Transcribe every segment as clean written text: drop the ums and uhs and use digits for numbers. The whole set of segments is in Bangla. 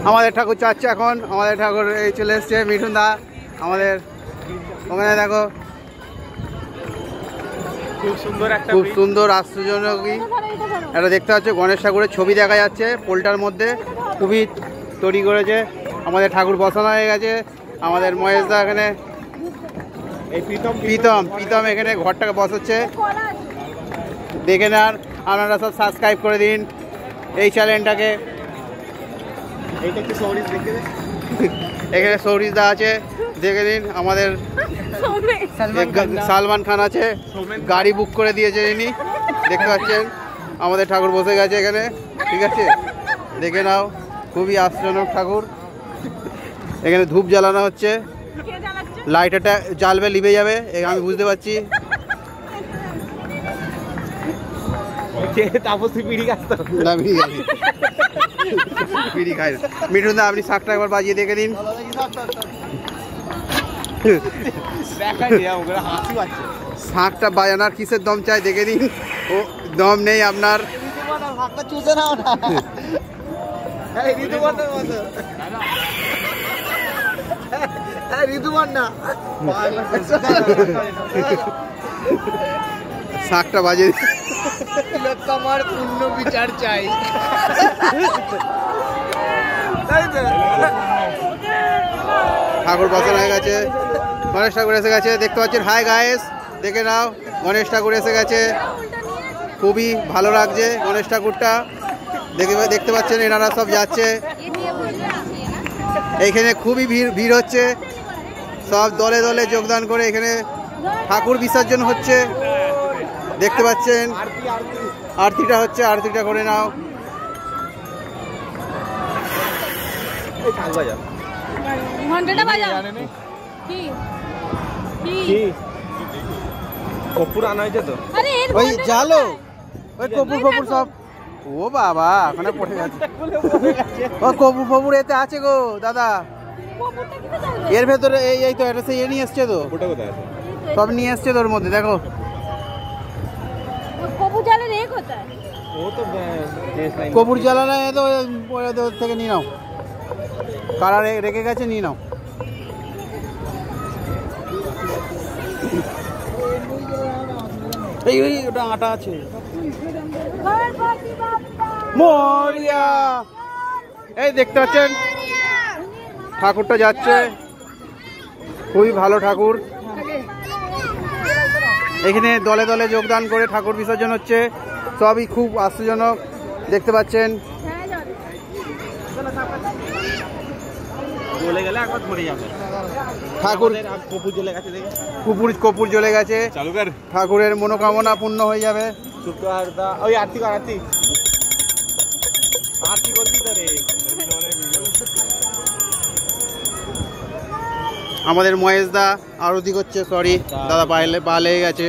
আমাদের ঠাকুর চাচ্ছে এখন, আমাদের ঠাকুর এই চলে এসছে মিঠুন দা আমাদের ওখানে দেখো খুব সুন্দর আশ্চর্যজনক এটা দেখতে পাচ্ছ গণেশ ঠাকুরের ছবি দেখা যাচ্ছে পোলটার মধ্যে, খুবই তৈরি করেছে। আমাদের ঠাকুর বসানো হয়ে গেছে, আমাদের মহেশ দা এখানে প্রীতম এখানে ঘরটাকে বসাচ্ছে। দেখে নেন, আপনারা সব সাবস্ক্রাইব করে দিন এই চ্যানেলটাকে। এখানে সৌরিশ দা আছে, দেখে নিন। আমাদের সালমান খান আছে, গাড়ি বুক করে দিয়েছে ইনি, দেখতে পাচ্ছেন। আমাদের ঠাকুর বসে গেছে এখানে, ঠিক আছে, দেখে নাও। খুবই আশ্চর্যজনক ঠাকুর। এখানে ধূপ জ্বালানো হচ্ছে, লাইটারটা জ্বালবে লিভে যাবে, আমি বুঝতে পারছি। মিঠুন দা আপনি শাকটা একবার বাজিয়ে দেখে দিন। শাকটা বাজানোর কিসের দম চাই দেখে দিন, ও দম নেই আপনার। শাকটা বাজে আমার পূর্ণ বিচার চাই। ঠাকুর বসানো হয়ে গেছে, গণেশ ঠাকুর এসে গেছে, দেখতে পাচ্ছেন। হাই গাইস, দেখে নাও, গণেশ ঠাকুর এসে গেছে। খুবই ভালো লাগছে গণেশ ঠাকুরটা দেখতে পাচ্ছেন। এনারা সব যাচ্ছে, এইখানে খুবই ভিড় হচ্ছে, সব দলে দলে যোগদান করে এখানে ঠাকুর বিসর্জন হচ্ছে, দেখতে পাচ্ছেন। আরতিটা হচ্ছে, আরতিটা করে নাও। কপুর আনা হয়েছে তো, ওই জালো, ওই কপুর সব। ও বাবা, ওখানে পড়ে গেছে। ও কপুর এতে আছে গো দাদা, এর ভেতরে এই তো এটা সেই নিয়ে এসছে তো, সব নিয়ে এসছে তোর মধ্যে। দেখো কপুর জ্বালানো তো থেকে নিয়ে নাও, কারা রেখে গেছে নিয়ে নাও। এই ওটা আটা আছে। মরিয়া, এই দেখতে পাচ্ছেন ঠাকুরটা যাচ্ছে, খুবই ভালো ঠাকুর। এখানে দলে দলে যোগদান করে ঠাকুর বিসর্জন হচ্ছে, সবই খুব আশ্চর্যজনক দেখতে পাচ্ছেন। ঠাকুর কপুর জ্বলে গেছে, ঠাকুরের মনোকামনা পূর্ণ হয়ে যাবে। আমাদের মহেশ দা আরতি করছে, সরি দাদা পা লেগে গেছে।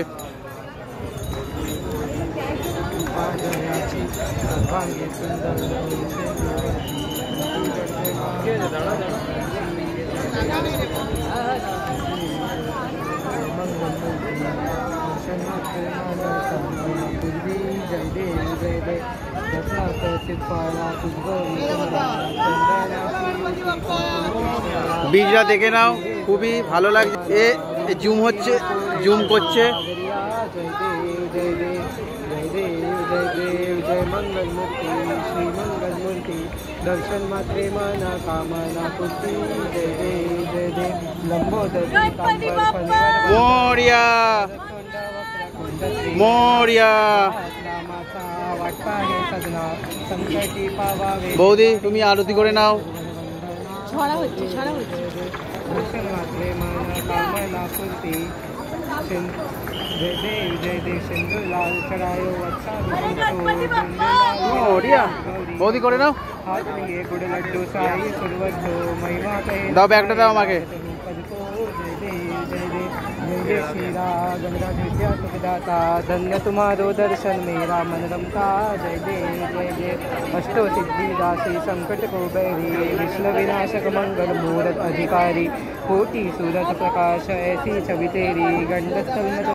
বীজরা দেখে নাও, খুবই ভালো লাগছে। জুম হচ্ছে, জুম করছে। दर्शन मात्रे मना कामना पूर्ति, जय देव जय देव लंबोदर मोरिया मोरिया। বৌদি তুমি আরতি করে নাও। ছড়া হচ্ছে, ছড়া হচ্ছে। दर्शन मात्रे मना कामना पूर्ति, जय देव जय देव सिंधु लाल चढ़ायो वत्सा मोरिया। বৌদি করে নাও। हाथ लिए गुड़ लड्डू साई सुरवड्डो महिमा कहे, দাও ব্যাগটা দাও আমাকে। जय देव जय देव जय जय श्री राम गंगा विद्या सुखदाता, धन्य तुम्हारो दर्शन मेरा मन रमता, जय देव जय देव अष्टो सिद्धि दासी संकट को बैरी, विष्णु विनाशक मंगल मूरत अधिकारी, कोटि सूरज प्रकाश ऐसी छवि तेरी, गंडस्थल